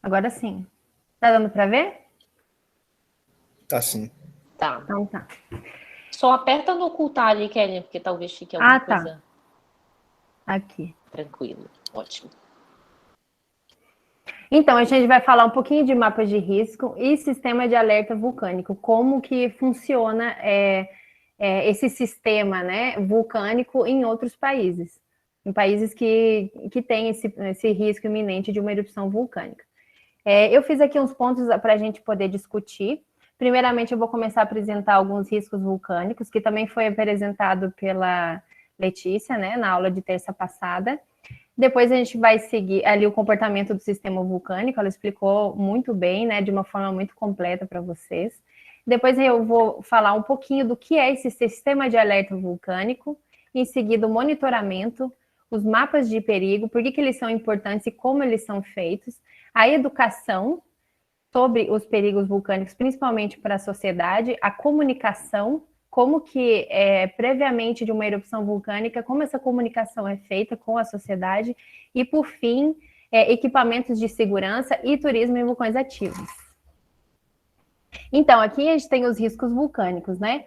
Agora sim. Tá dando para ver? Tá sim. Tá. Então tá. Só aperta no ocultar ali, Kelly, porque talvez fique alguma Tá. coisa Aqui. tranquilo. Ótimo. Então, a gente vai falar um pouquinho de mapas de risco e sistema de alerta vulcânico, como que funciona esse sistema, né, vulcânico em outros países, em países que têm esse risco iminente de uma erupção vulcânica. Eu fiz aqui uns pontos para a gente poder discutir. Primeiramente, eu vou começar a apresentar alguns riscos vulcânicos, que também foi apresentado pela Letícia, né, na aula de terça passada. Depois a gente vai seguir ali o comportamento do sistema vulcânico, ela explicou muito bem, né, de uma forma muito completa para vocês. Depois eu vou falar um pouquinho do que é esse sistema de alerta vulcânico, em seguida o monitoramento, os mapas de perigo, por que eles são importantes e como eles são feitos, a educação sobre os perigos vulcânicos, principalmente para a sociedade, a comunicação, como que previamente de uma erupção vulcânica, como essa comunicação é feita com a sociedade, e por fim, equipamentos de segurança e turismo em vulcões ativos. Então, aqui a gente tem os riscos vulcânicos, né?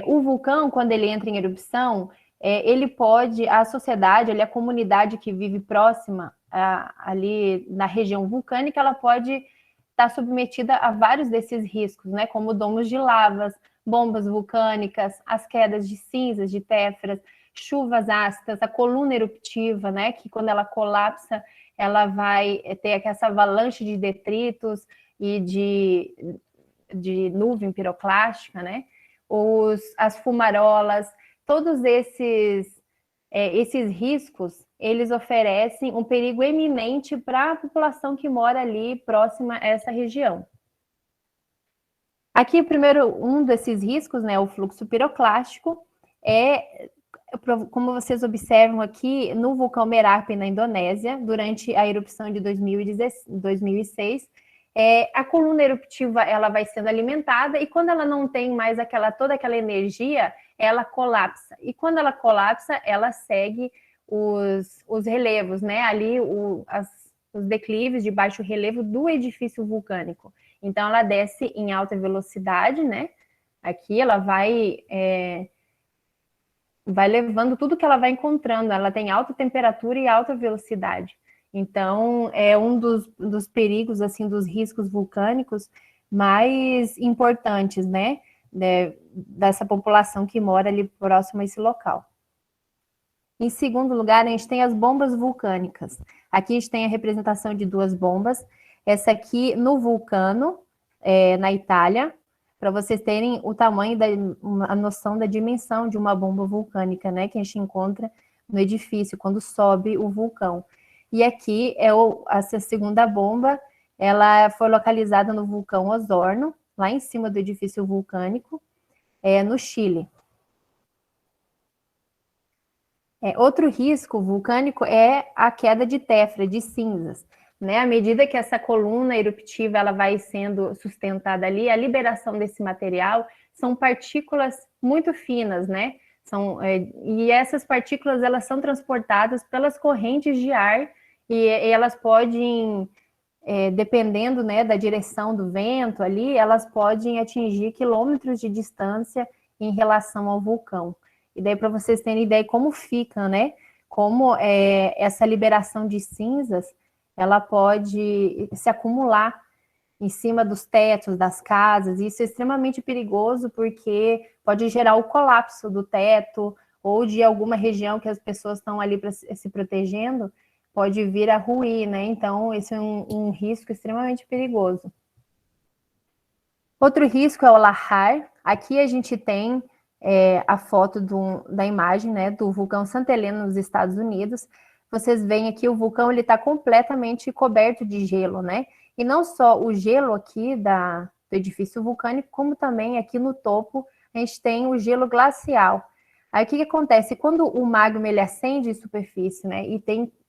O vulcão, quando ele entra em erupção, ele pode, a sociedade, a comunidade que vive próxima ali na região vulcânica, ela pode estar submetida a vários desses riscos, né? Como domos de lavas, bombas vulcânicas, as quedas de cinzas, de téfras, chuvas ácidas, a coluna eruptiva, né? Que quando ela colapsa, ela vai ter essa avalanche de detritos e de nuvem piroclástica, né? As fumarolas, todos esses riscos, eles oferecem um perigo eminente para a população que mora ali próxima a essa região. Aqui, primeiro, um desses riscos, né, o fluxo piroclástico, como vocês observam aqui, no vulcão Merapi, na Indonésia, durante a erupção de 2006, a coluna eruptiva ela vai sendo alimentada e quando ela não tem mais toda aquela energia, ela colapsa. E quando ela colapsa, ela segue os relevos, né? Ali os declives de baixo relevo do edifício vulcânico. Então, ela desce em alta velocidade, né? Aqui ela vai levando tudo que ela vai encontrando. Ela tem alta temperatura e alta velocidade. Então, é um dos perigos, assim, dos riscos vulcânicos mais importantes, né? Dessa população que mora ali próximo a esse local. Em segundo lugar, a gente tem as bombas vulcânicas. Aqui a gente tem a representação de duas bombas. Essa aqui no Vulcano, na Itália, para vocês terem o tamanho, a noção da dimensão de uma bomba vulcânica, né? Que a gente encontra no edifício, quando sobe o vulcão. E aqui essa segunda bomba, ela foi localizada no vulcão Osorno, lá em cima do edifício vulcânico, no Chile. Outro risco vulcânico é a queda de tefra, de cinzas. Né? À medida que essa coluna eruptiva ela vai sendo sustentada ali, a liberação desse material são partículas muito finas, né? E essas partículas elas são transportadas pelas correntes de ar e elas podem, dependendo, né, da direção do vento ali, elas podem atingir quilômetros de distância em relação ao vulcão. E daí, para vocês terem ideia como fica, né? Como essa liberação de cinzas, ela pode se acumular em cima dos tetos das casas, e isso é extremamente perigoso, porque pode gerar o colapso do teto, ou de alguma região que as pessoas estão ali se protegendo, pode vir a ruir, né? Então, esse é um risco extremamente perigoso. Outro risco é o lahar. Aqui a gente tem a foto da imagem, né, do vulcão Santa Helena nos Estados Unidos. Vocês veem aqui o vulcão, ele está completamente coberto de gelo, né? E não só o gelo aqui do edifício vulcânico, como também aqui no topo a gente tem o gelo glacial. Aí o que acontece? Quando o magma ele acende em superfície, né, e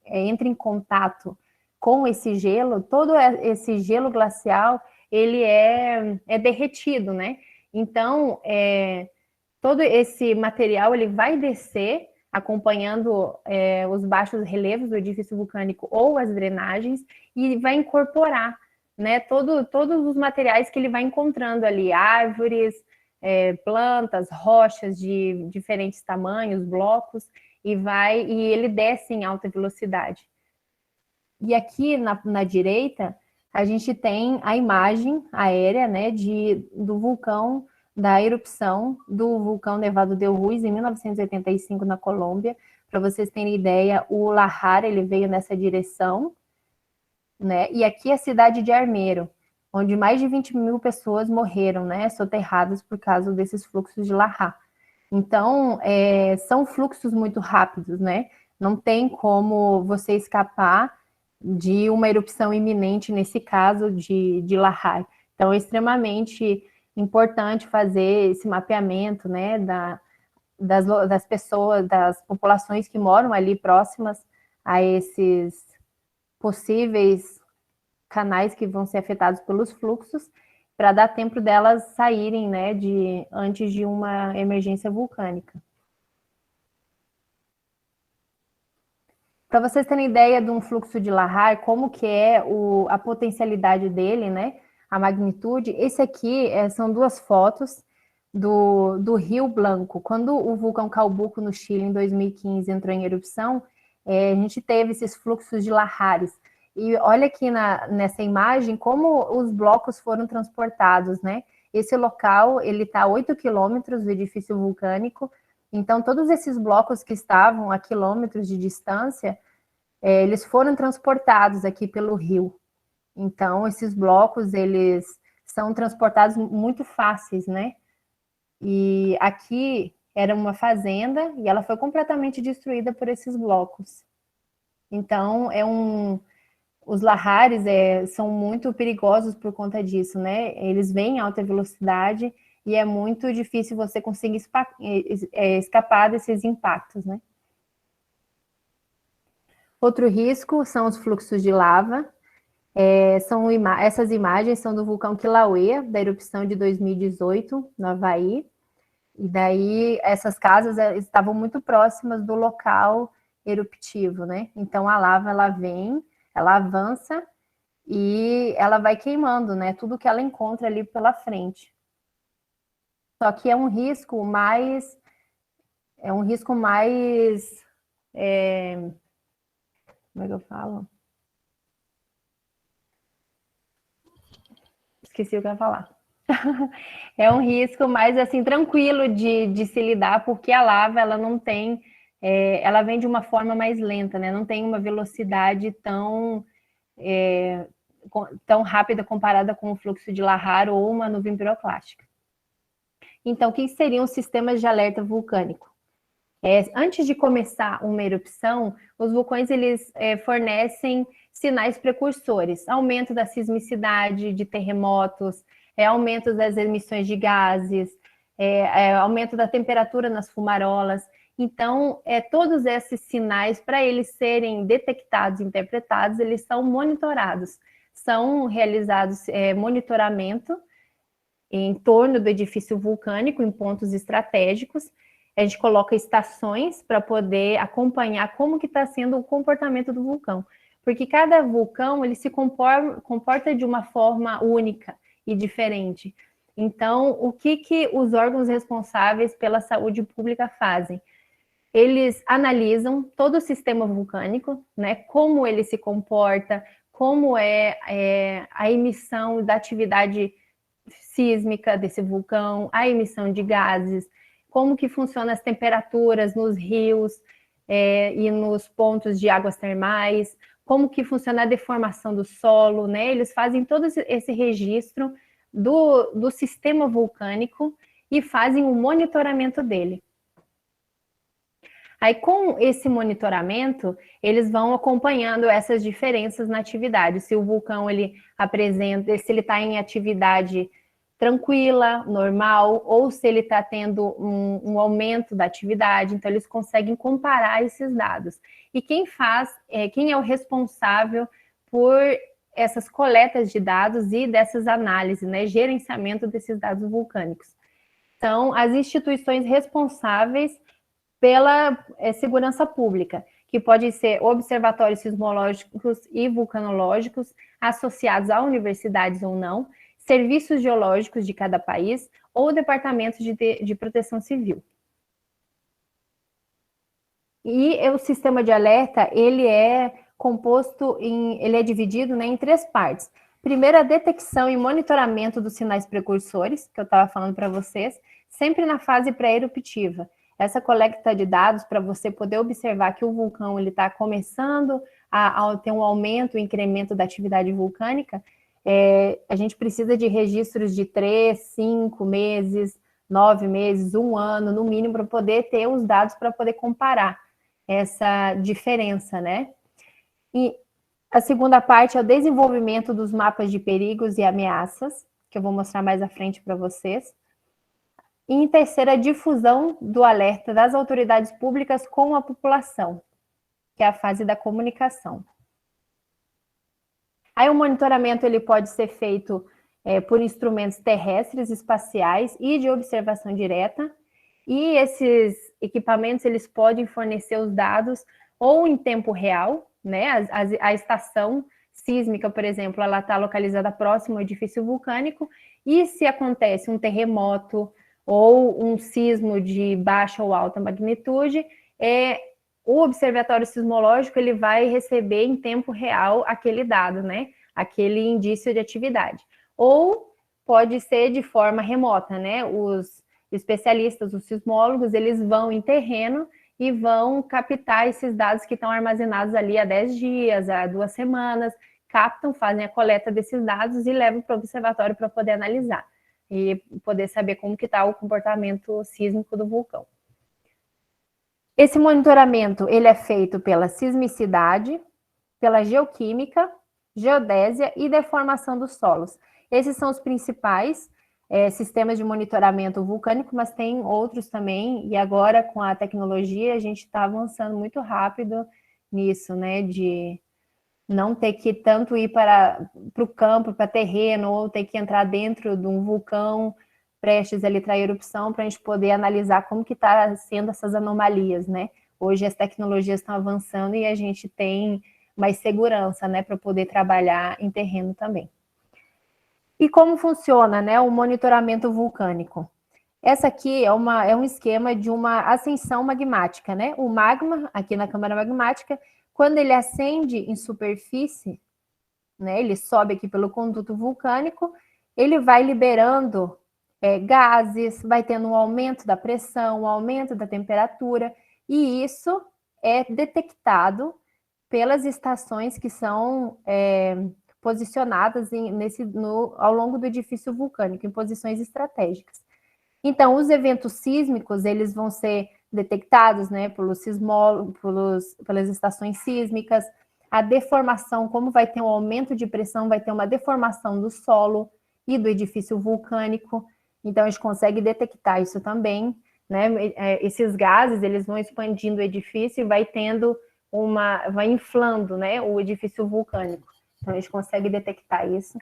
entra em contato com esse gelo, todo esse gelo glacial ele é derretido, né? Então, todo esse material ele vai descer acompanhando os baixos relevos do edifício vulcânico ou as drenagens, e vai incorporar, né, todos os materiais que ele vai encontrando ali, árvores, plantas, rochas de diferentes tamanhos, blocos, e ele desce em alta velocidade. E aqui na direita, a gente tem a imagem aérea, né, do vulcão, da erupção do vulcão Nevado del Ruiz, em 1985, na Colômbia. Para vocês terem ideia, o lahar, ele veio nessa direção, né? E aqui é a cidade de Armero, onde mais de 20 mil pessoas morreram, né, soterradas por causa desses fluxos de lahar. Então, são fluxos muito rápidos, né? Não tem como você escapar de uma erupção iminente, nesse caso de lahar. Então, é extremamente importante fazer esse mapeamento, né, das pessoas, das populações que moram ali próximas a esses possíveis canais que vão ser afetados pelos fluxos, para dar tempo delas saírem, né, antes de uma emergência vulcânica. Para vocês terem ideia de um fluxo de lahar, como que é a potencialidade dele, né, a magnitude, esse aqui são duas fotos do Rio Blanco. Quando o vulcão Calbuco, no Chile, em 2015, entrou em erupção, a gente teve esses fluxos de lahares. E olha aqui nessa imagem como os blocos foram transportados, né? Esse local, ele está a 8 quilômetros do edifício vulcânico, então todos esses blocos que estavam a quilômetros de distância, eles foram transportados aqui pelo rio. Então, esses blocos, eles são transportados muito fáceis, né? E aqui era uma fazenda e ela foi completamente destruída por esses blocos. Então, os lahares são muito perigosos por conta disso, né? Eles vêm em alta velocidade e é muito difícil você conseguir escapar desses impactos, né? Outro risco são os fluxos de lava. Essas imagens são do vulcão Kilauea, da erupção de 2018, no Havaí. E daí, essas casas estavam muito próximas do local eruptivo, né? Então, a lava, ela vem, ela avança e ela vai queimando, né? Tudo que ela encontra ali pela frente. Só que é um risco mais... como é que eu falo? Esqueci o que eu ia falar. É um risco mais, assim, tranquilo de se lidar, porque a lava, ela não tem... ela vem de uma forma mais lenta, né? Não tem uma velocidade tão rápida comparada com o fluxo de lahar ou uma nuvem piroclástica. Então, o que seriam os sistemas de alerta vulcânico? Antes de começar uma erupção, os vulcões eles fornecem sinais precursores, aumento da sismicidade, de terremotos, aumento das emissões de gases, aumento da temperatura nas fumarolas. Então, todos esses sinais, para eles serem detectados e interpretados, eles são monitorados. São realizados monitoramento em torno do edifício vulcânico, em pontos estratégicos. A gente coloca estações para poder acompanhar como que está sendo o comportamento do vulcão. Porque cada vulcão, ele se comporta de uma forma única e diferente. Então, o que os órgãos responsáveis pela saúde pública fazem? Eles analisam todo o sistema vulcânico, né? Como ele se comporta, como a emissão da atividade sísmica desse vulcão, a emissão de gases, como que funcionam as temperaturas nos rios e nos pontos de águas termais, como que funciona a deformação do solo, né? Eles fazem todo esse registro do sistema vulcânico e fazem o monitoramento dele. Aí, com esse monitoramento, eles vão acompanhando essas diferenças na atividade. Se o vulcão ele apresenta, se ele está em atividade tranquila, normal, ou se ele está tendo um aumento da atividade, então eles conseguem comparar esses dados. E quem é o responsável por essas coletas de dados e dessas análises, né, gerenciamento desses dados vulcânicos? São as instituições responsáveis pela segurança pública, que pode ser observatórios sismológicos e vulcanológicos associados a universidades ou não, serviços geológicos de cada país ou departamentos de proteção civil. E o sistema de alerta, ele é dividido, né, em 3 partes. Primeiro, a detecção e monitoramento dos sinais precursores, que eu estava falando para vocês, sempre na fase pré-eruptiva. Essa coleta de dados para você poder observar que o vulcão está começando a ter um aumento, um incremento da atividade vulcânica, a gente precisa de registros de 3, 5 meses, 9 meses, 1 ano, no mínimo, para poder ter os dados para poder comparar essa diferença, né? E a segunda parte é o desenvolvimento dos mapas de perigos e ameaças, que eu vou mostrar mais à frente para vocês. E em terceira, a difusão do alerta das autoridades públicas com a população, que é a fase da comunicação. Aí o monitoramento ele pode ser feito por instrumentos terrestres, espaciais e de observação direta. E esses equipamentos eles podem fornecer os dados ou em tempo real, né? A estação sísmica, por exemplo, ela está localizada próximo ao edifício vulcânico, e se acontece um terremoto ou um sismo de baixa ou alta magnitude, o observatório sismológico ele vai receber em tempo real aquele dado, né? Aquele indício de atividade. Ou pode ser de forma remota, né? Os especialistas, os sismólogos, eles vão em terreno e vão captar esses dados que estão armazenados ali há 10 dias, há 2 semanas, captam, fazem a coleta desses dados e levam para o observatório para poder analisar e poder saber como que está o comportamento sísmico do vulcão. Esse monitoramento ele é feito pela sismicidade, pela geoquímica, geodésia e deformação dos solos. Esses são os principais sistemas de monitoramento vulcânico, mas tem outros também, e agora com a tecnologia a gente está avançando muito rápido nisso, né, de não ter que tanto ir para o campo, para terreno, ou ter que entrar dentro de um vulcão prestes a entrar em erupção, para a gente poder analisar como que está sendo essas anomalias, né? Hoje as tecnologias estão avançando e a gente tem mais segurança, né, para poder trabalhar em terreno também. E como funciona, né, o monitoramento vulcânico? Essa aqui é um esquema de uma ascensão magmática, né? O magma, aqui na câmara magmática, quando ele ascende em superfície, né, ele sobe aqui pelo conduto vulcânico, ele vai liberando gases, vai tendo um aumento da pressão, um aumento da temperatura, e isso é detectado pelas estações que são posicionadas ao longo do edifício vulcânico, em posições estratégicas. Então, os eventos sísmicos, eles vão ser detectados, né, pelas estações sísmicas, a deformação, como vai ter um aumento de pressão, vai ter uma deformação do solo e do edifício vulcânico, então a gente consegue detectar isso também, né, esses gases, eles vão expandindo o edifício e vai inflando, né, o edifício vulcânico, então a gente consegue detectar isso.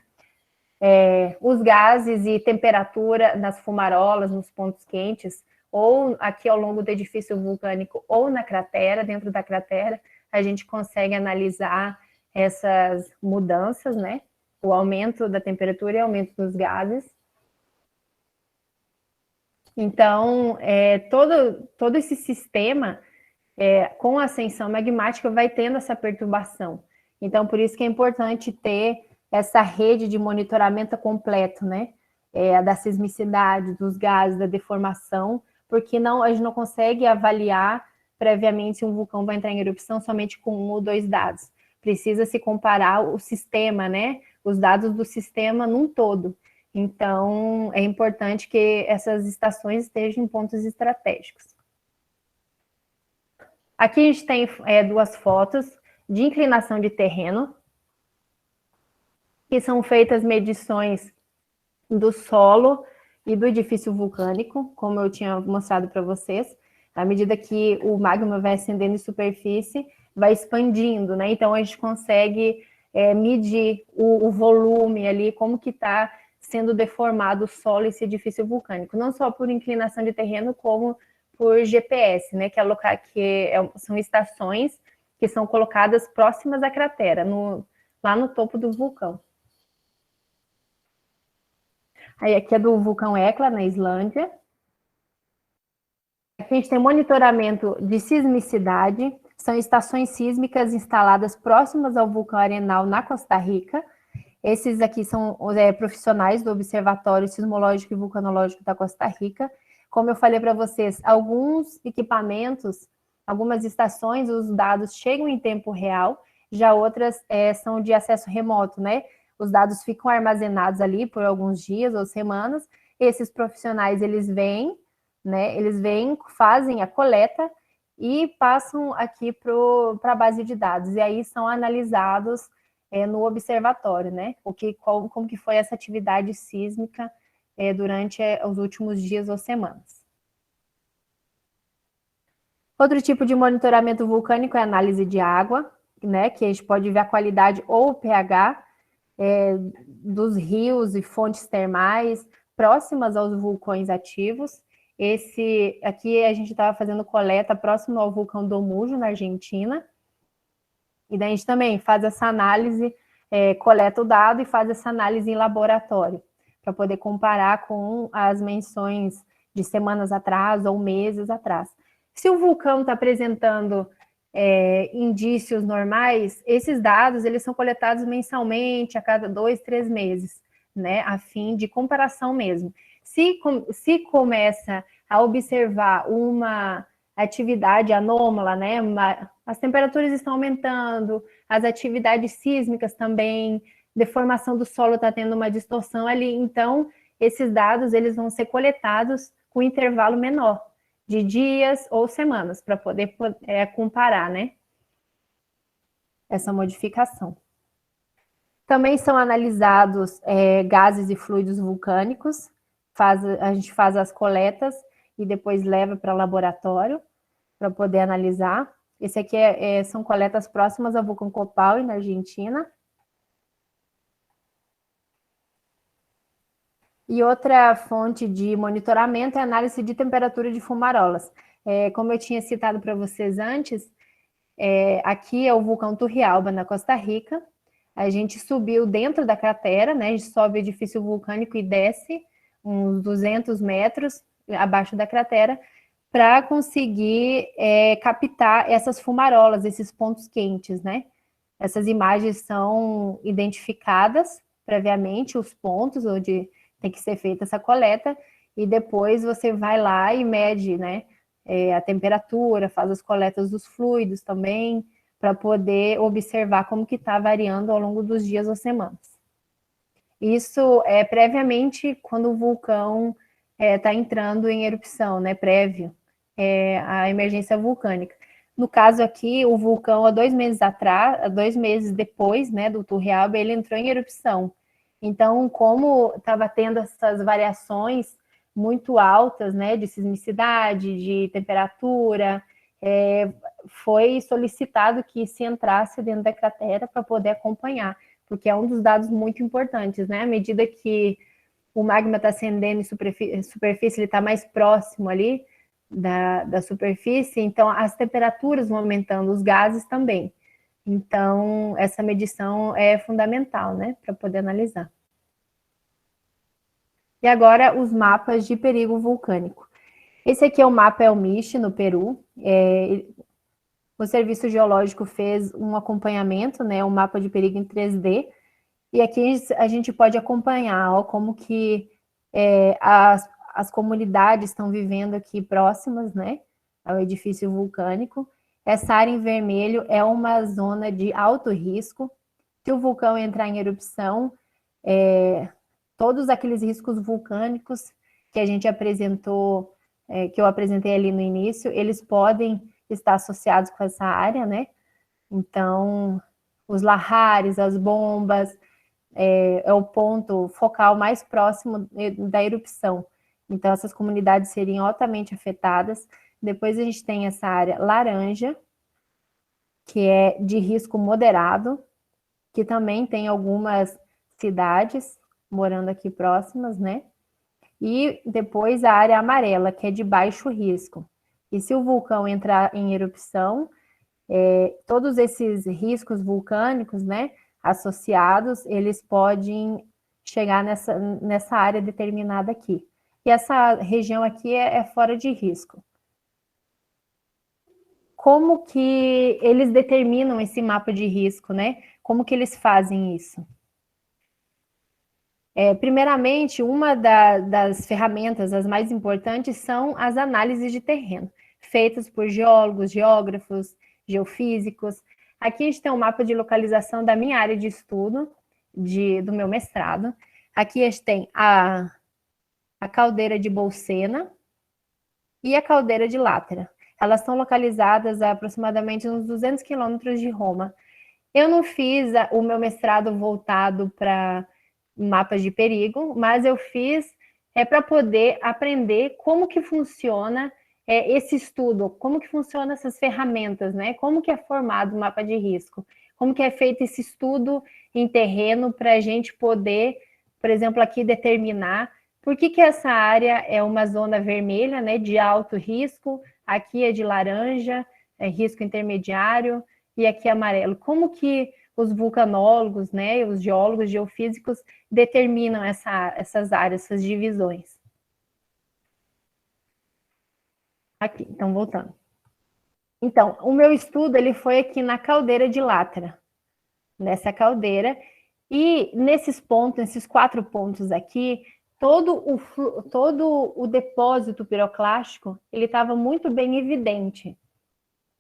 Os gases e temperatura nas fumarolas, nos pontos quentes, ou aqui ao longo do edifício vulcânico, ou na cratera, dentro da cratera, a gente consegue analisar essas mudanças, né? O aumento da temperatura e o aumento dos gases. Então, todo esse sistema, com a ascensão magmática, vai tendo essa perturbação. Então, por isso que é importante ter essa rede de monitoramento completo, né? Da sismicidade, dos gases, da deformação, porque a gente não consegue avaliar previamente se um vulcão vai entrar em erupção somente com 1 ou 2 dados. Precisa se comparar o sistema, né? Os dados do sistema num todo. Então, é importante que essas estações estejam em pontos estratégicos. Aqui a gente tem 2 fotos de inclinação de terreno, que são feitas medições do solo e do edifício vulcânico, como eu tinha mostrado para vocês. À medida que o magma vai ascendendo em superfície, vai expandindo, né? Então, a gente consegue medir o volume ali, como que está sendo deformado o solo e esse edifício vulcânico. Não só por inclinação de terreno, como por GPS, né? São estações que são colocadas próximas à cratera, lá no topo do vulcão. Aí aqui é do vulcão Hekla, na Islândia. Aqui a gente tem monitoramento de sismicidade, são estações sísmicas instaladas próximas ao vulcão Arenal, na Costa Rica. Esses aqui são profissionais do Observatório Sismológico e Vulcanológico da Costa Rica. Como eu falei para vocês, alguns equipamentos, algumas estações, os dados chegam em tempo real, já outras são de acesso remoto, né? Os dados ficam armazenados ali por alguns dias ou semanas. Esses profissionais, eles vêm, né? Eles vêm, fazem a coleta e passam aqui para a base de dados. E aí são analisados no observatório, né? Como que foi essa atividade sísmica durante os últimos dias ou semanas. Outro tipo de monitoramento vulcânico é a análise de água, né? Que a gente pode ver a qualidade ou o pH dos rios e fontes termais próximas aos vulcões ativos. Esse aqui a gente estava fazendo coleta próximo ao vulcão Domujo, na Argentina. E daí a gente também faz essa análise, coleta o dado e faz essa análise em laboratório, para poder comparar com as menções de semanas atrás ou meses atrás. Se o vulcão está apresentando indícios normais, esses dados eles são coletados mensalmente, a cada 2, 3 meses, né, a fim de comparação mesmo. Se começa a observar uma atividade anômala, né, as temperaturas estão aumentando, as atividades sísmicas também, deformação do solo está tendo uma distorção ali, então esses dados eles vão ser coletados com intervalo menor, de dias ou semanas, para poder comparar, né, essa modificação. Também são analisados gases e fluidos vulcânicos, a gente faz as coletas e depois leva para o laboratório para poder analisar. Esse aqui são coletas próximas ao vulcão Copal, na Argentina. E outra fonte de monitoramento é a análise de temperatura de fumarolas. Como eu tinha citado para vocês antes, aqui é o vulcão Turrialba, na Costa Rica. A gente subiu dentro da cratera, né? A gente sobe o edifício vulcânico e desce uns 200 metros abaixo da cratera para conseguir captar essas fumarolas, esses pontos quentes, né? Essas imagens são identificadas previamente, os pontos onde tem que ser feita essa coleta, e depois você vai lá e mede, né, a temperatura, faz as coletas dos fluidos também, para poder observar como que está variando ao longo dos dias ou semanas. Isso é previamente quando o vulcão está entrando em erupção, né, prévio à emergência vulcânica. No caso aqui, o vulcão, há 2 meses atrás, 2 meses depois, né, do Turrialba, ele entrou em erupção. Então, como estava tendo essas variações muito altas, né, de sismicidade, de temperatura, foi solicitado que se entrasse dentro da cratera para poder acompanhar, porque é um dos dados muito importantes, né? À medida que o magma está ascendendo em superfície, ele está mais próximo ali da superfície, então as temperaturas vão aumentando, os gases também. Então, essa medição é fundamental, né, para poder analisar. E agora, os mapas de perigo vulcânico. Esse aqui é o mapa Elmiche, no Peru. O Serviço Geológico fez um acompanhamento, né, um mapa de perigo em 3D, e aqui a gente pode acompanhar como que as comunidades estão vivendo aqui próximas, né, ao edifício vulcânico. Essa área em vermelho é uma zona de alto risco. Se o vulcão entrar em erupção, todos aqueles riscos vulcânicos que a gente apresentou, que eu apresentei ali no início, eles podem estar associados com essa área, né? Então, os lahares, as bombas, é o ponto focal mais próximo da erupção. Então, essas comunidades seriam altamente afetadas. Depois a gente tem essa área laranja, que é de risco moderado, que também tem algumas cidades morando aqui próximas, né? E depois a área amarela, que é de baixo risco. E se o vulcão entrar em erupção, todos esses riscos vulcânicos, né, associados, eles podem chegar nessa área determinada aqui. E essa região aqui é fora de risco. Como que eles determinam esse mapa de risco, né? Como que eles fazem isso? Primeiramente, uma das ferramentas, as mais importantes, são as análises de terreno, feitas por geólogos, geógrafos, geofísicos. Aqui a gente tem um mapa de localização da minha área de estudo, do meu mestrado. Aqui a gente tem a caldeira de Bolsena e a caldeira de Látera. Elas estão localizadas a aproximadamente uns 200 quilômetros de Roma. Eu não fiz o meu mestrado voltado para mapas de perigo, mas eu fiz para poder aprender como que funciona esse estudo, como que funcionam essas ferramentas, né? Como que é formado o mapa de risco, como que é feito esse estudo em terreno para a gente poder, por exemplo, aqui determinar por que essa área é uma zona vermelha, né, de alto risco, aqui é de laranja, risco intermediário, e aqui é amarelo. Como que os vulcanólogos, né, os geólogos, geofísicos determinam essas áreas, essas divisões? Aqui, então voltando. Então, o meu estudo ele foi aqui na caldeira de Látera, nessa caldeira, e nesses pontos, nesses 4 pontos aqui, todo o depósito piroclástico ele estava muito bem evidente,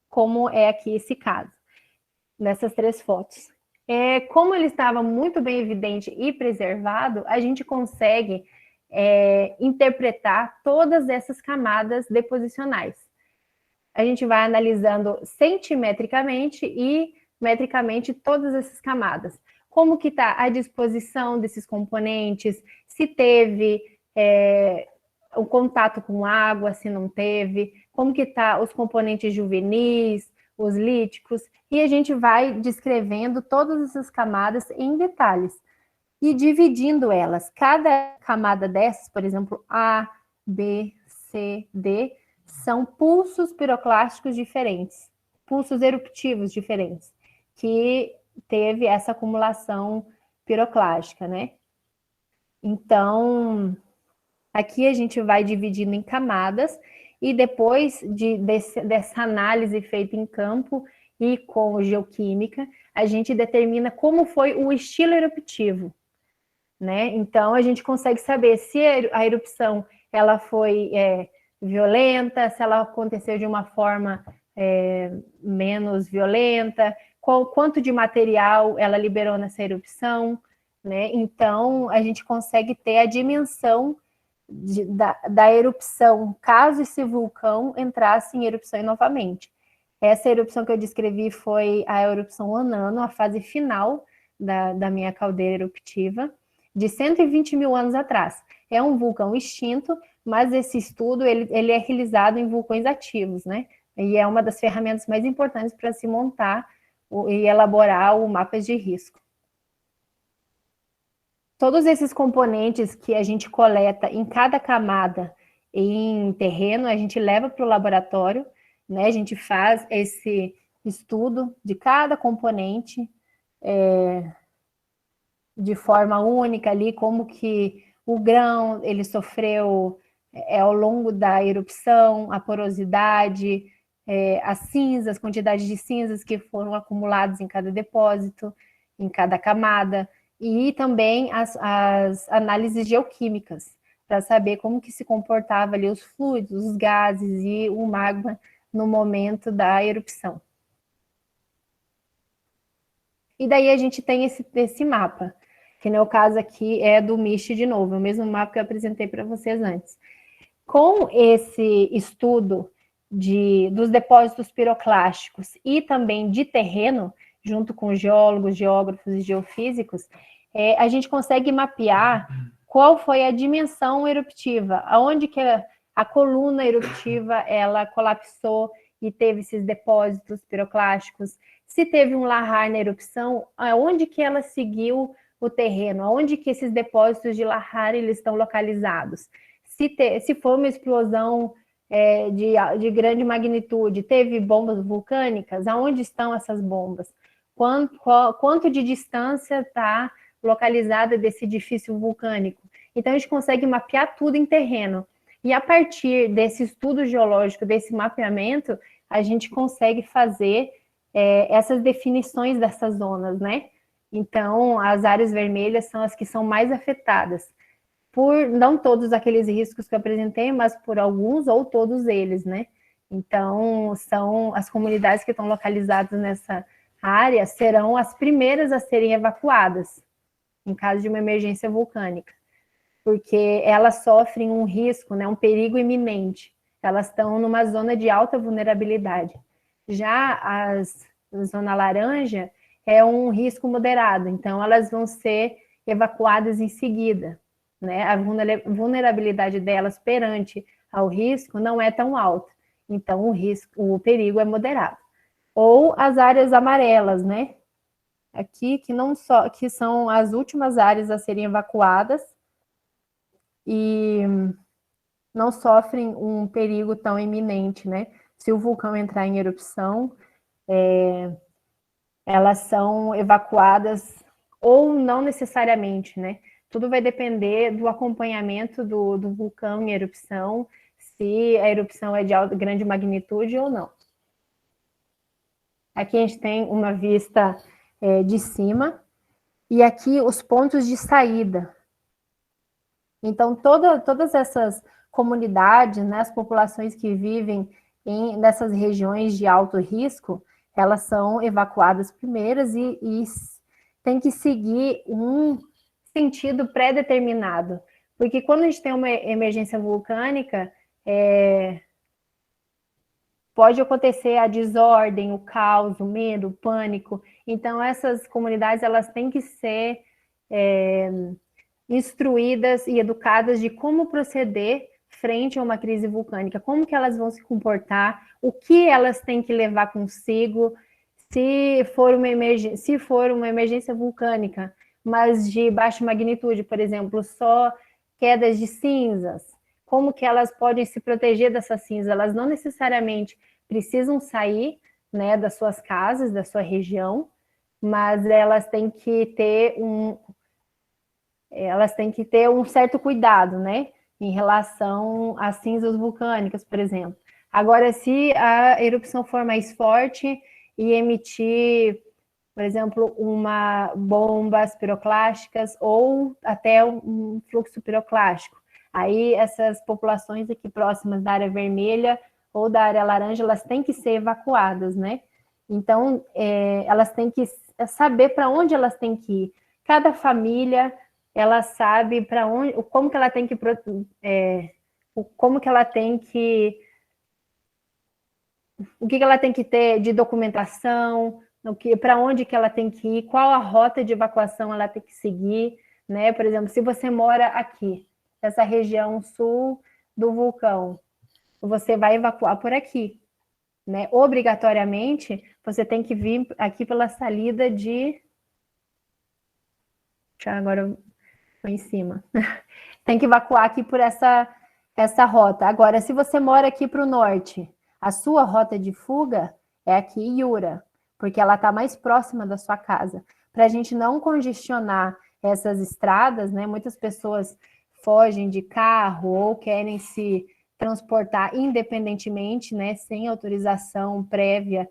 como é aqui esse caso, nessas 3 fotos. Como ele estava muito bem evidente e preservado, a gente consegue interpretar todas essas camadas deposicionais. A gente vai analisando centimetricamente e metricamente todas essas camadas. Como que está a disposição desses componentes, se teve o contato com água, se não teve, como que está os componentes juvenis, os líticos, e a gente vai descrevendo todas essas camadas em detalhes e dividindo elas. Cada camada dessas, por exemplo, A, B, C, D, são pulsos piroclásticos diferentes, pulsos eruptivos diferentes, que teve essa acumulação piroclástica, né? Então, aqui a gente vai dividindo em camadas e depois dessa análise feita em campo e com geoquímica, a gente determina como foi o estilo eruptivo, né? Então, a gente consegue saber se a erupção ela foi violenta, se ela aconteceu de uma forma menos violenta, quanto de material ela liberou nessa erupção, né? Então, a gente consegue ter a dimensão da erupção, caso esse vulcão entrasse em erupção novamente. Essa erupção que eu descrevi foi a erupção Onano, a fase final da minha caldeira eruptiva, de 120 mil anos atrás. É um vulcão extinto, mas esse estudo ele é realizado em vulcões ativos, né? E é uma das ferramentas mais importantes para se montar e elaborar o mapa de risco. Todos esses componentes que a gente coleta em cada camada em terreno, a gente leva para o laboratório, né? A gente faz esse estudo de cada componente de forma única ali, como que o grão ele sofreu ao longo da erupção, a porosidade, as cinzas, quantidade de cinzas que foram acumuladas em cada depósito, em cada camada, e também as análises geoquímicas, para saber como que se comportava ali os fluidos, os gases e o magma no momento da erupção. E daí a gente tem esse mapa, que no caso aqui é do MIST de novo, é o mesmo mapa que eu apresentei para vocês antes. Com esse estudo dos depósitos piroclásticos e também de terreno, junto com geólogos, geógrafos e geofísicos, a gente consegue mapear qual foi a dimensão eruptiva, aonde que a coluna eruptiva ela colapsou e teve esses depósitos piroclásticos, se teve um lahar na erupção, aonde que ela seguiu o terreno, aonde que esses depósitos de lahar eles estão localizados. Se foi uma explosão de grande magnitude, teve bombas vulcânicas? Aonde estão essas bombas? Quanto de distância está localizada desse edifício vulcânico? Então, a gente consegue mapear tudo em terreno. E a partir desse estudo geológico, desse mapeamento, a gente consegue fazer essas definições dessas zonas, né? Então, as áreas vermelhas são as que são mais afetadas, por não todos aqueles riscos que eu apresentei, mas por alguns ou todos eles, né? Então, são as comunidades que estão localizadas nessa área serão as primeiras a serem evacuadas em caso de uma emergência vulcânica, porque elas sofrem um risco, né, um perigo iminente. Elas estão numa zona de alta vulnerabilidade. Já a zona laranja é um risco moderado, então elas vão ser evacuadas em seguida, né? A vulnerabilidade delas perante ao risco não é tão alta, então o perigo é moderado. Ou as áreas amarelas, né? Aqui que são as últimas áreas a serem evacuadas e não sofrem um perigo tão iminente, né? Se o vulcão entrar em erupção, elas são evacuadas ou não necessariamente, né? Tudo vai depender do acompanhamento do vulcão em erupção, se a erupção é de grande magnitude ou não. Aqui a gente tem uma vista de cima, e aqui os pontos de saída. Então, todas essas comunidades, né, as populações que vivem nessas regiões de alto risco, elas são evacuadas primeiras e tem que seguir um sentido pré-determinado. Porque quando a gente tem uma emergência vulcânica, pode acontecer a desordem, o caos, o medo, o pânico. Então, essas comunidades elas têm que ser instruídas e educadas de como proceder frente a uma crise vulcânica, como que elas vão se comportar, o que elas têm que levar consigo, se for uma emergência vulcânica, mas de baixa magnitude, por exemplo, só quedas de cinzas, como que elas podem se proteger dessas cinzas? Elas não necessariamente precisam sair, né, das suas casas, da sua região, mas elas têm que ter um certo cuidado, né, em relação às cinzas vulcânicas, por exemplo. Agora, se a erupção for mais forte e emitir, por exemplo, bombas piroclásticas ou até um fluxo piroclástico, aí essas populações aqui próximas da área vermelha ou da área laranja, elas têm que ser evacuadas, né? Então, elas têm que saber para onde elas têm que ir. Cada família, ela sabe para onde, como que ela tem que o que ela tem que ter de documentação, para onde que ela tem que ir, qual a rota de evacuação ela tem que seguir, né? Por exemplo, se você mora aqui, nessa região sul do vulcão, você vai evacuar por aqui, né? Obrigatoriamente, você tem que vir aqui pela salida de... Agora foi em cima. Tem que evacuar aqui por essa rota. Agora, se você mora aqui para o norte, a sua rota de fuga é aqui em Yura, porque ela está mais próxima da sua casa. Para a gente não congestionar essas estradas, né? Muitas pessoas fogem de carro ou querem se transportar independentemente, né? Sem autorização prévia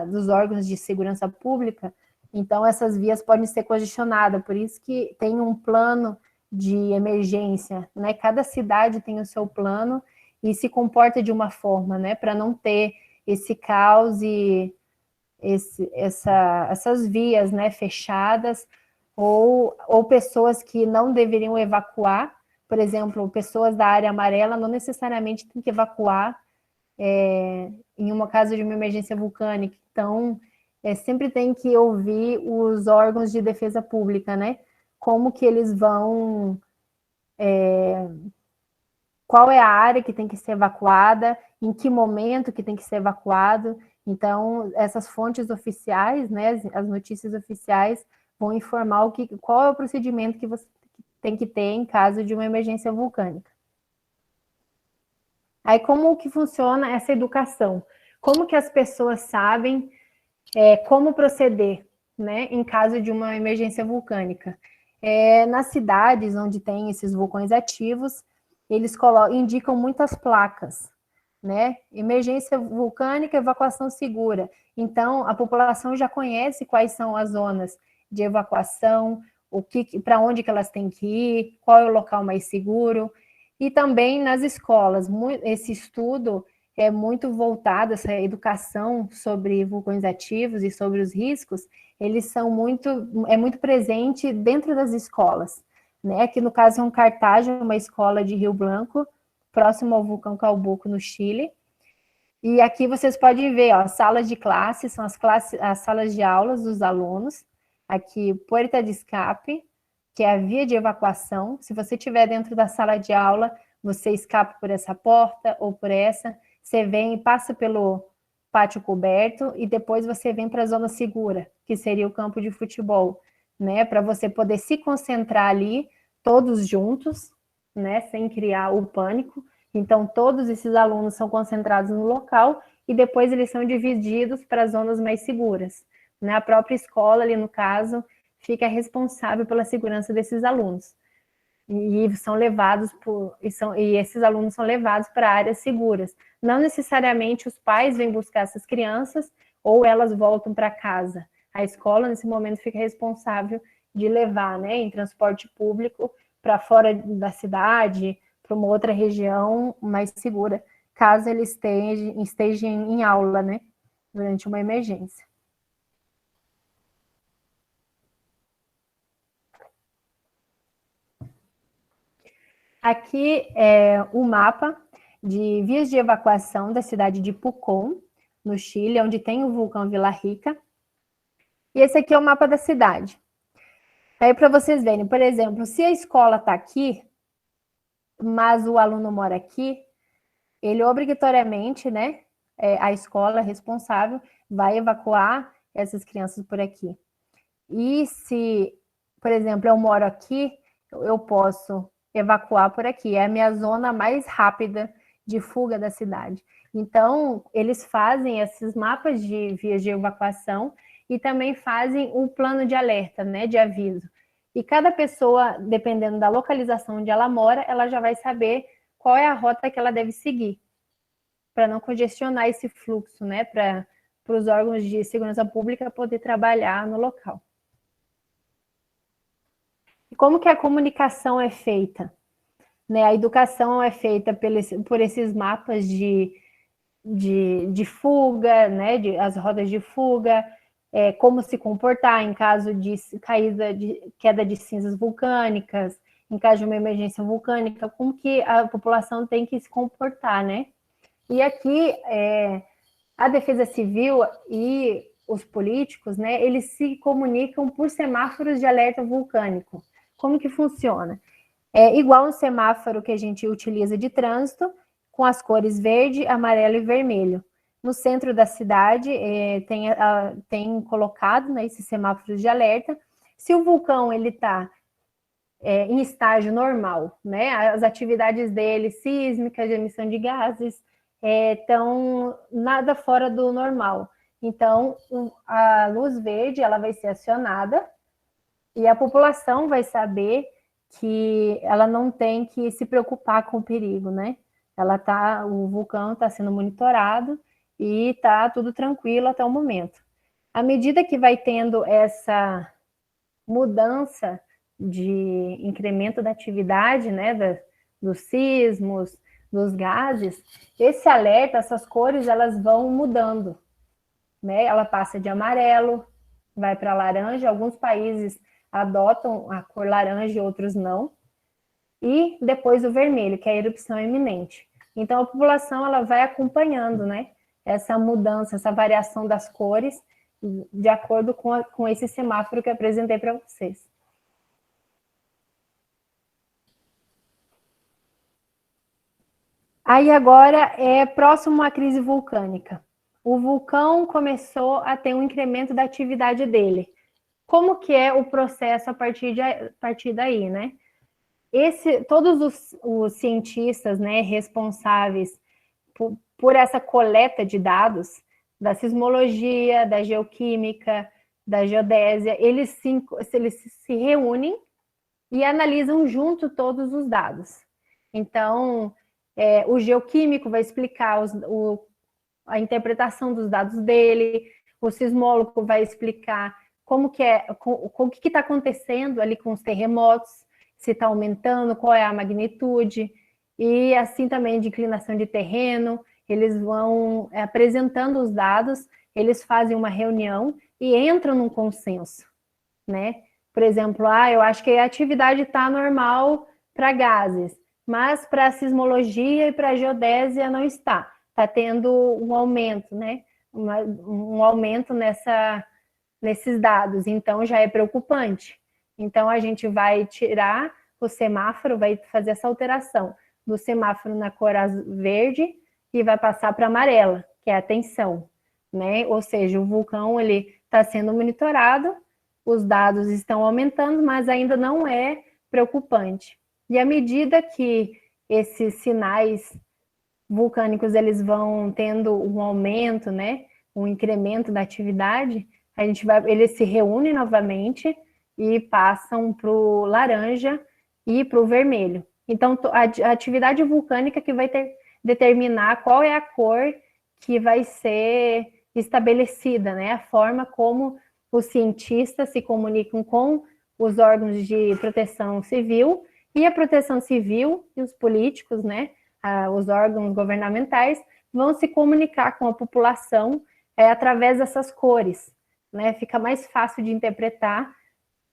dos órgãos de segurança pública. Então, essas vias podem ser congestionadas, por isso que tem um plano de emergência, né? Cada cidade tem o seu plano e se comporta de uma forma, né? Para não ter esse caos e essas vias, né? Fechadas ou pessoas que não deveriam evacuar. Por exemplo, pessoas da área amarela não necessariamente têm que evacuar em uma caso de uma emergência vulcânica. Então, sempre tem que ouvir os órgãos de defesa pública, né? Como que eles vão... qual é a área que tem que ser evacuada, em que momento que tem que ser evacuado. Então, essas fontes oficiais, né, as notícias oficiais, vão informar qual é o procedimento que você tem que ter em caso de uma emergência vulcânica. Aí, como que funciona essa educação? Como que as pessoas sabem como proceder, né, em caso de uma emergência vulcânica? Nas cidades onde tem esses vulcões ativos, eles indicam muitas placas, né? Emergência vulcânica, evacuação segura. Então, a população já conhece quais são as zonas de evacuação, para onde que elas têm que ir, qual é o local mais seguro. E também nas escolas, esse estudo é muito voltado, essa educação sobre vulcões ativos e sobre os riscos, eles são muito presente dentro das escolas, né? Que no caso é um Cartagem, uma escola de Rio Branco, próximo ao vulcão Calbuco, no Chile. E aqui vocês podem ver, ó, salas de classe, são as salas de aulas dos alunos. Aqui, porta de escape, que é a via de evacuação. Se você estiver dentro da sala de aula, você escapa por essa porta ou por essa. Você vem e passa pelo pátio coberto e depois você vem para a zona segura, que seria o campo de futebol, né? Para você poder se concentrar ali, todos juntos, né? Sem criar o pânico. Então, todos esses alunos são concentrados no local e depois eles são divididos para zonas mais seguras, né? A própria escola, ali no caso, fica responsável pela segurança desses alunos. E esses alunos são levados para áreas seguras. Não necessariamente os pais vêm buscar essas crianças ou elas voltam para casa. A escola, nesse momento, fica responsável de levar, né, em transporte público para fora da cidade, para uma outra região mais segura, caso eles estejam em aula, né, durante uma emergência. Aqui é o mapa de vias de evacuação da cidade de Pucón, no Chile, onde tem o vulcão Vila Rica. E esse aqui é o mapa da cidade. Aí, para vocês verem, por exemplo, se a escola está aqui, mas o aluno mora aqui, ele obrigatoriamente, né, a escola responsável vai evacuar essas crianças por aqui. E se, por exemplo, eu moro aqui, eu posso evacuar por aqui. É a minha zona mais rápida de fuga da cidade. Então, eles fazem esses mapas de vias de evacuação e também fazem um plano de alerta, né, de aviso. E cada pessoa, dependendo da localização onde ela mora, ela já vai saber qual é a rota que ela deve seguir, para não congestionar esse fluxo, né, para os órgãos de segurança pública poder trabalhar no local. E como que a comunicação é feita? Né, a educação é feita por esses mapas de fuga, né, as rodas de fuga, como se comportar em caso de queda de cinzas vulcânicas, em caso de uma emergência vulcânica, como que a população tem que se comportar, né? E aqui, a Defesa Civil e os políticos, né, eles se comunicam por semáforos de alerta vulcânico. Como que funciona? É igual um semáforo que a gente utiliza de trânsito, com as cores verde, amarelo e vermelho. No centro da cidade tem colocado, né, esses semáforos de alerta. Se o vulcão está em estágio normal, né, as atividades dele, sísmicas, de emissão de gases, estão nada fora do normal. Então, a luz verde ela vai ser acionada e a população vai saber que ela não tem que se preocupar com o perigo, né? O vulcão está sendo monitorado e está tudo tranquilo até o momento. À medida que vai tendo essa mudança de incremento da atividade, né, dos sismos, dos gases, esse alerta, essas cores, elas vão mudando, né? Ela passa de amarelo, vai para laranja, alguns países adotam a cor laranja e outros não. E depois o vermelho, que é a erupção iminente. Então, a população ela vai acompanhando, né, essa mudança, essa variação das cores, de acordo com esse semáforo que eu apresentei para vocês. Aí agora é próximo à crise vulcânica. O vulcão começou a ter um incremento da atividade dele. Como que é o processo a partir daí, né? Todos os cientistas, né, responsáveis por essa coleta de dados da sismologia, da geoquímica, da geodésia, eles se reúnem e analisam junto todos os dados. Então, o geoquímico vai explicar a interpretação dos dados dele, o sismólogo vai explicar o que está acontecendo ali com os terremotos, se está aumentando, qual é a magnitude, e assim também de inclinação de terreno. Eles vão apresentando os dados, eles fazem uma reunião e entram num consenso, né? Por exemplo, eu acho que a atividade está normal para gases, mas para a sismologia e para a geodésia não está. Está tendo um aumento, né? Um aumento nesses dados, então já é preocupante. Então a gente vai tirar o semáforo, vai fazer essa alteração do semáforo na cor verde e vai passar para amarela, que é a tensão, né? Ou seja, o vulcão ele está sendo monitorado, os dados estão aumentando, mas ainda não é preocupante. E à medida que esses sinais vulcânicos eles vão tendo um aumento, né, um incremento da atividade, eles se reúnem novamente e passam para o laranja e para o vermelho. Então, a atividade vulcânica que vai determinar qual é a cor que vai ser estabelecida, né? A forma como os cientistas se comunicam com os órgãos de proteção civil, e a proteção civil e os políticos, né? Os órgãos governamentais vão se comunicar com a população através dessas cores, né? Fica mais fácil de interpretar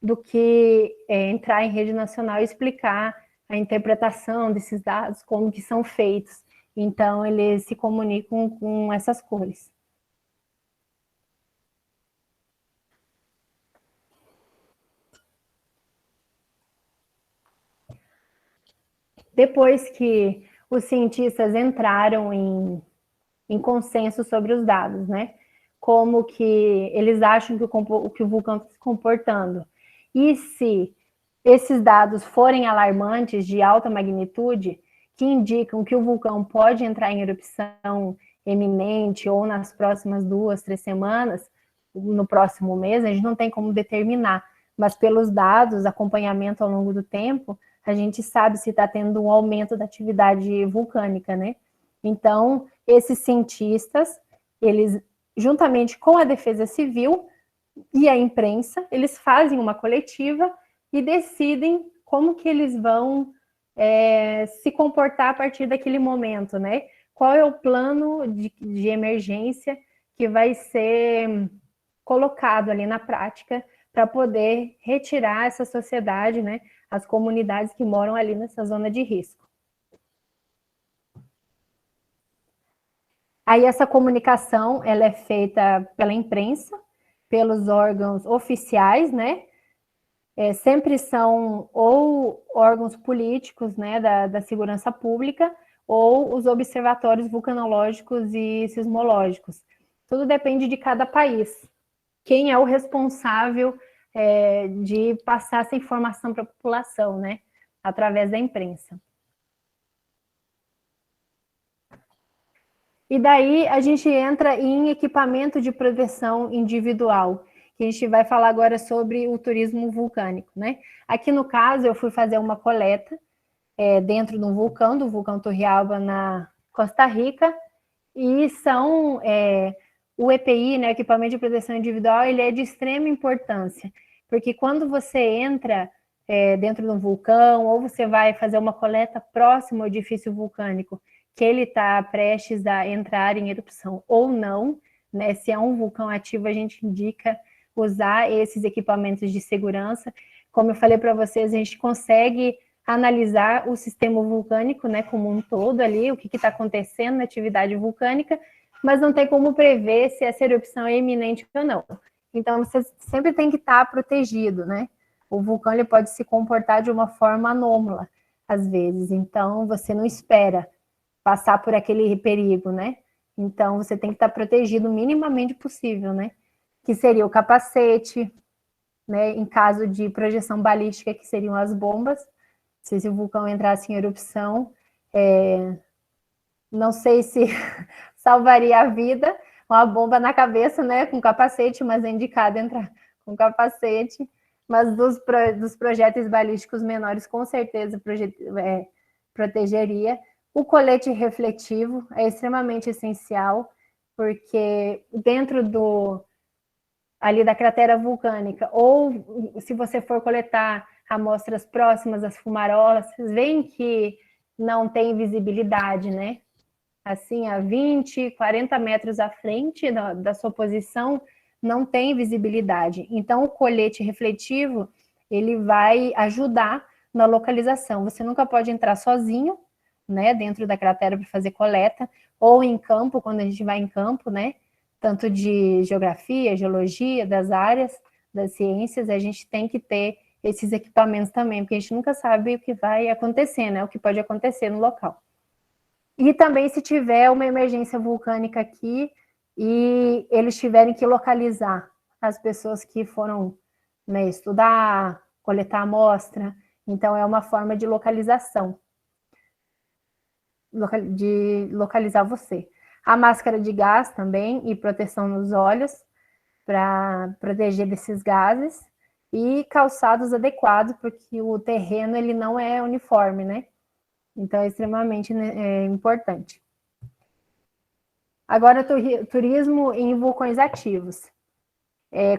do que entrar em rede nacional e explicar a interpretação desses dados, como que são feitos. Então, eles se comunicam com essas cores. Depois que os cientistas entraram em consenso sobre os dados, né? Como que eles acham que o vulcão está se comportando. E se esses dados forem alarmantes de alta magnitude, que indicam que o vulcão pode entrar em erupção eminente ou nas próximas 2, 3 semanas, no próximo mês, a gente não tem como determinar, mas pelos dados, acompanhamento ao longo do tempo, a gente sabe se está tendo um aumento da atividade vulcânica, né? Então, esses cientistas, eles, juntamente com a Defesa Civil e a imprensa, eles fazem uma coletiva e decidem como que eles vão se comportar a partir daquele momento, né? Qual é o plano de emergência que vai ser colocado ali na prática para poder retirar essa sociedade, né? As comunidades que moram ali nessa zona de risco. Aí essa comunicação, ela é feita pela imprensa, pelos órgãos oficiais, né? Sempre são ou órgãos políticos, né, da segurança pública, ou os observatórios vulcanológicos e sismológicos. Tudo depende de cada país. Quem é o responsável de passar essa informação para a população, né, através da imprensa. E daí a gente entra em equipamento de proteção individual, que a gente vai falar agora sobre o turismo vulcânico, né? Aqui no caso eu fui fazer uma coleta dentro de um vulcão, do vulcão Turrialba na Costa Rica, e o EPI, né, equipamento de proteção individual, ele é de extrema importância, porque quando você entra dentro de um vulcão, ou você vai fazer uma coleta próximo ao edifício vulcânico, que ele está prestes a entrar em erupção ou não, né? Se é um vulcão ativo, a gente indica usar esses equipamentos de segurança. Como eu falei para vocês, a gente consegue analisar o sistema vulcânico, né, como um todo ali, o que está acontecendo na atividade vulcânica, mas não tem como prever se essa erupção é iminente ou não. Então, você sempre tem que estar protegido, né? O vulcão ele pode se comportar de uma forma anômala, às vezes, então você não espera passar por aquele perigo, né? Então, você tem que estar protegido o minimamente possível, né? Que seria o capacete, né? Em caso de projeção balística, que seriam as bombas, se o vulcão entrasse em erupção, Não sei se salvaria a vida, uma bomba na cabeça, né, com capacete, mas é indicado entrar com capacete. Mas dos projéteis balísticos menores, com certeza protegeria. O colete refletivo é extremamente essencial, porque dentro ali da cratera vulcânica, ou se você for coletar amostras próximas às fumarolas, vocês veem que não tem visibilidade, né? Assim, a 20, 40 metros à frente da sua posição, não tem visibilidade. Então, o colete refletivo, ele vai ajudar na localização. Você nunca pode entrar sozinho, né, dentro da cratera para fazer coleta, ou em campo, quando a gente vai em campo, né, tanto de geografia, geologia, das áreas, das ciências, a gente tem que ter esses equipamentos também, porque a gente nunca sabe o que vai acontecer, né, o que pode acontecer no local. E também se tiver uma emergência vulcânica aqui e eles tiverem que localizar as pessoas que foram, né, estudar, coletar amostra, então é uma forma de localização, de localizar você. A máscara de gás também e proteção nos olhos para proteger desses gases e calçados adequados, porque o terreno ele não é uniforme, né? Então é extremamente importante. Agora, turismo em vulcões ativos.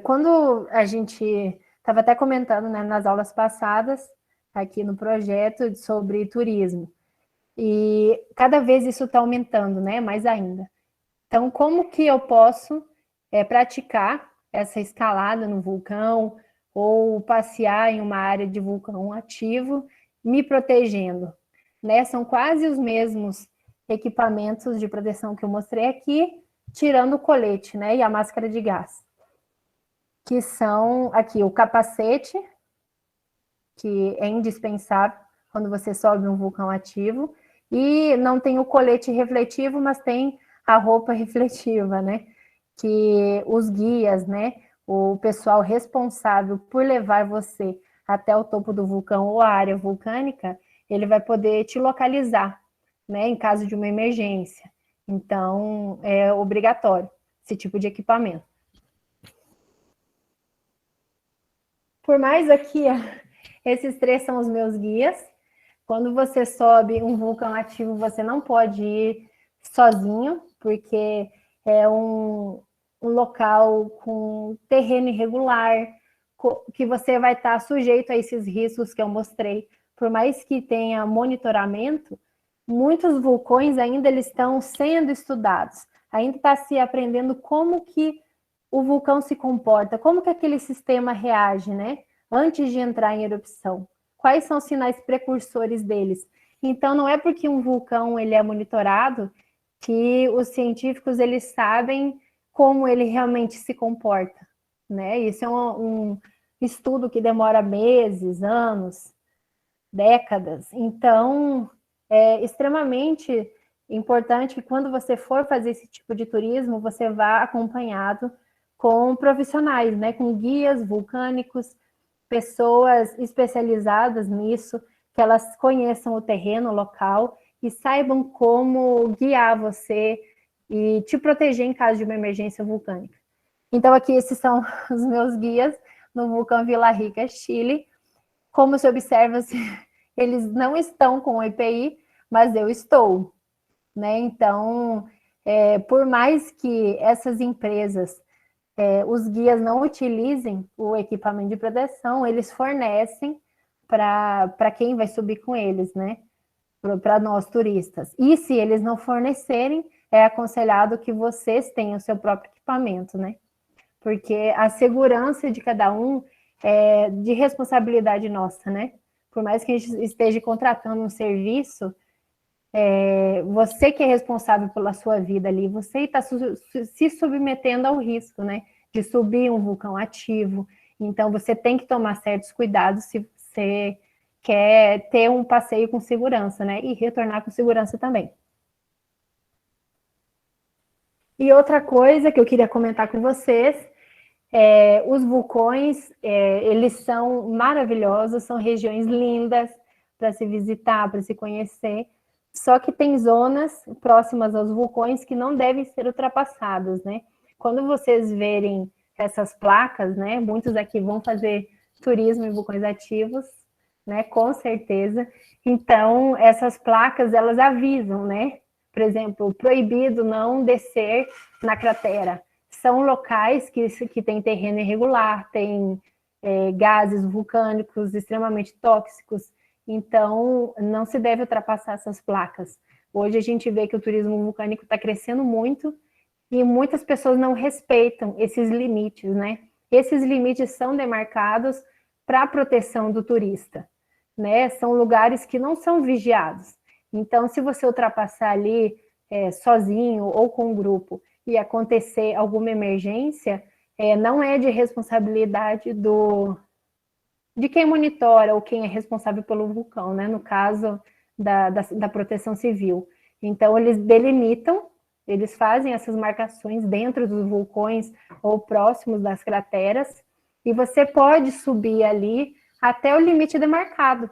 Quando a gente estava até comentando, né, nas aulas passadas, aqui no projeto, sobre turismo, e cada vez isso está aumentando, né, mais ainda. Então, como que eu posso praticar essa escalada no vulcão ou passear em uma área de vulcão ativo, me protegendo? Né? São quase os mesmos equipamentos de proteção que eu mostrei aqui, tirando o colete, né, e a máscara de gás, que são aqui o capacete, que é indispensável quando você sobe um vulcão ativo, e não tem o colete refletivo, mas tem a roupa refletiva, né, que os guias, né, o pessoal responsável por levar você até o topo do vulcão ou a área vulcânica, ele vai poder te localizar, né, em caso de uma emergência. Então, é obrigatório esse tipo de equipamento. Por mais aqui, esses 3 são os meus guias. Quando você sobe um vulcão ativo, você não pode ir sozinho, porque é um local com terreno irregular, que você vai estar sujeito a esses riscos que eu mostrei. Por mais que tenha monitoramento, muitos vulcões ainda eles estão sendo estudados. Ainda está se aprendendo como que o vulcão se comporta, como que aquele sistema reage, né? Antes de entrar em erupção. Quais são os sinais precursores deles? Então, não é porque um vulcão ele é monitorado que os científicos eles sabem como ele realmente se comporta, né? Isso é um estudo que demora meses, anos, décadas. Então, é extremamente importante que quando você for fazer esse tipo de turismo, você vá acompanhado com profissionais, né? Com guias vulcânicos, pessoas especializadas nisso, que elas conheçam o terreno local e saibam como guiar você e te proteger em caso de uma emergência vulcânica. Então, aqui esses são os meus guias no vulcão Vila Rica, Chile. Como se observa, eles não estão com o EPI, mas eu estou, né? Então, por mais que essas empresas, os guias não utilizem o equipamento de proteção, eles fornecem para quem vai subir com eles, né? Para nós turistas. E se eles não fornecerem, é aconselhado que vocês tenham o seu próprio equipamento, né? Porque a segurança de cada um é de responsabilidade nossa, né? Por mais que a gente esteja contratando um serviço, você que é responsável pela sua vida ali, você está se submetendo ao risco, né? De subir um vulcão ativo. Então, você tem que tomar certos cuidados se você quer ter um passeio com segurança, né? E retornar com segurança também. E outra coisa que eu queria comentar com vocês, os vulcões, eles são maravilhosos, são regiões lindas para se visitar, para se conhecer, Só que tem zonas próximas aos vulcões que não devem ser ultrapassadas, né? Quando vocês verem essas placas, né? Muitos aqui vão fazer turismo em vulcões ativos, né? Com certeza. Então, essas placas, elas avisam, né? Por exemplo, proibido não descer na cratera. São locais que têm terreno irregular, tem gases vulcânicos extremamente tóxicos, então não se deve ultrapassar essas placas. Hoje a gente vê que o turismo vulcânico está crescendo muito e muitas pessoas não respeitam esses limites, né? Esses limites são demarcados para a proteção do turista, né? São lugares que não são vigiados. Então, se você ultrapassar ali sozinho ou com um grupo e acontecer alguma emergência, não é de responsabilidade de quem monitora ou quem é responsável pelo vulcão, né? No caso da proteção civil. Então, eles delimitam, eles fazem essas marcações dentro dos vulcões ou próximos das crateras, e você pode subir ali até o limite demarcado,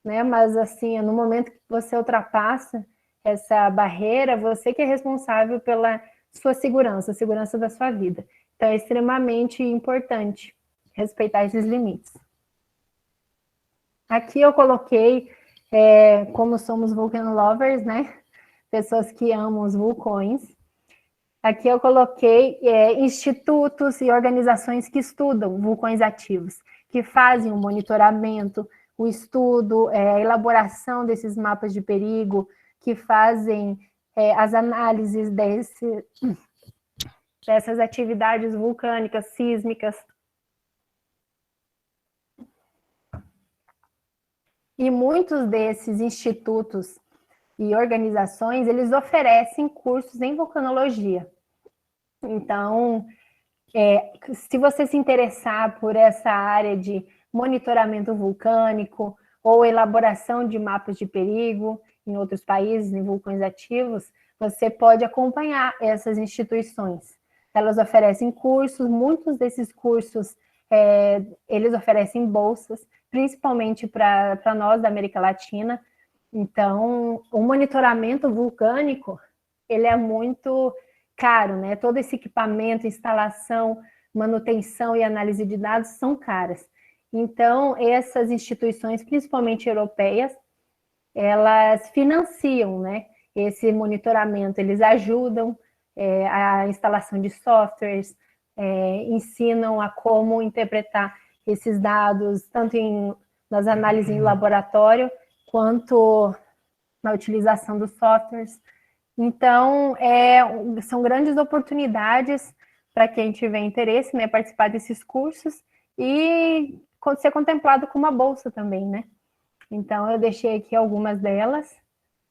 né? Mas, assim, no momento que você ultrapassa essa barreira, você que é responsável pela sua segurança, a segurança da sua vida. Então, é extremamente importante respeitar esses limites. Aqui eu coloquei, como somos vulcan lovers, né? Pessoas que amam os vulcões. Aqui eu coloquei institutos e organizações que estudam vulcões ativos, que fazem o monitoramento, o estudo, a elaboração desses mapas de perigo, que fazem as análises dessas atividades vulcânicas, sísmicas. E muitos desses institutos e organizações, eles oferecem cursos em vulcanologia. Então, se você se interessar por essa área de monitoramento vulcânico ou elaboração de mapas de perigo em outros países, em vulcões ativos, você pode acompanhar essas instituições. Elas oferecem cursos, muitos desses cursos, eles oferecem bolsas, principalmente para nós da América Latina. Então, o monitoramento vulcânico, ele é muito caro, né? Todo esse equipamento, instalação, manutenção e análise de dados são caras. Então, essas instituições, principalmente europeias, elas financiam, né, esse monitoramento, eles ajudam a instalação de softwares, ensinam a como interpretar esses dados, tanto nas análises em laboratório, quanto na utilização dos softwares. Então, são grandes oportunidades para quem tiver interesse, né, participar desses cursos e ser contemplado com uma bolsa também, né? Então, eu deixei aqui algumas delas,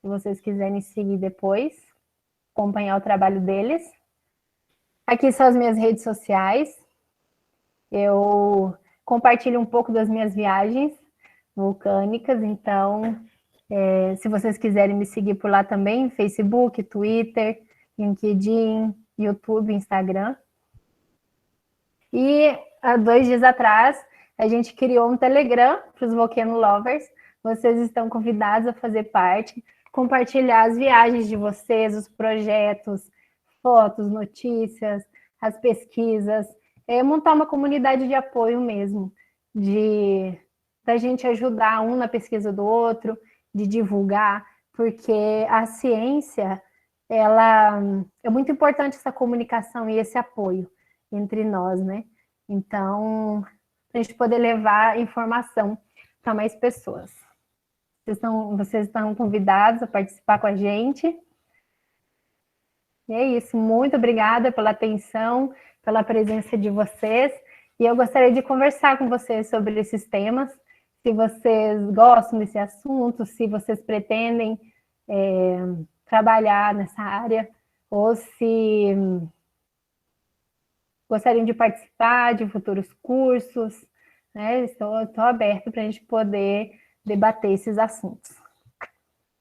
se vocês quiserem seguir depois, acompanhar o trabalho deles. Aqui são as minhas redes sociais. Eu compartilho um pouco das minhas viagens vulcânicas, então, se vocês quiserem me seguir por lá também, Facebook, Twitter, LinkedIn, YouTube, Instagram. E há 2 dias atrás, a gente criou um Telegram para os Volcano Lovers. Vocês estão convidados a fazer parte, compartilhar as viagens de vocês, os projetos, fotos, notícias, as pesquisas, montar uma comunidade de apoio mesmo, da gente ajudar um na pesquisa do outro, de divulgar, porque a ciência, ela é muito importante essa comunicação e esse apoio entre nós, né? Então, a gente poder levar informação para mais pessoas. Vocês estão convidados a participar com a gente. E é isso, muito obrigada pela atenção, pela presença de vocês. E eu gostaria de conversar com vocês sobre esses temas, se vocês gostam desse assunto, se vocês pretendem trabalhar nessa área, ou se gostariam de participar de futuros cursos, né? Estou aberto para a gente poder debater esses assuntos.